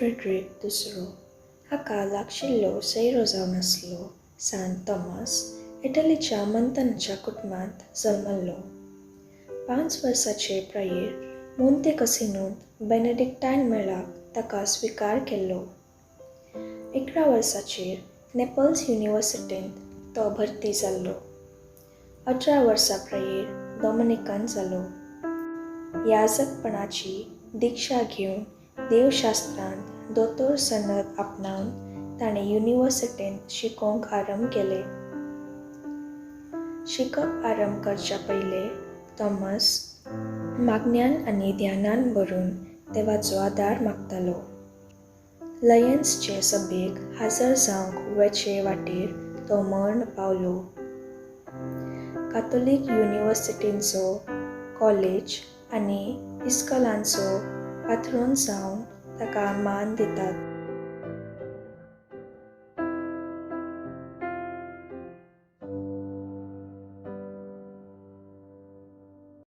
Frederick दुसरो हाका लागशिल्लो serow जावन आसलो सान थॉमस इटलीच्या मंथनच्या कुटुंबांत जल्मल्लो. 5 वर्सांचे प्रायेर मोंते कसिनोंत बेनेडिक्टायन मेळाक ताका स्विकार केल्लो. 11 वर्सांचेर नेपल्स युनिव्हर्सिटींत तो भरती जाल्लो. 18 वर्सां प्रायेर डॉमिनिकन जालो. याजकपणाची दिक्षा घेवन देवशास्त्रांत दोतोर सनद आपणावन ताणें युनिव्हर्सिटींत शिकोवंक आरंभ केलें. शिकप आरंभ करच्या पयलें थॉमस मागण्यांन आनी ध्यानान भरून देवाचो आदार मागतालो. लायन्सचे सभेक हाजर जावंक वेचे वाटेर तो मरण पावलो. कॅथोलिक युनिव्हर्सिटींचो कॉलेज आनी इस्कॉलांचो पात्रोन जावन ताका मान दितात.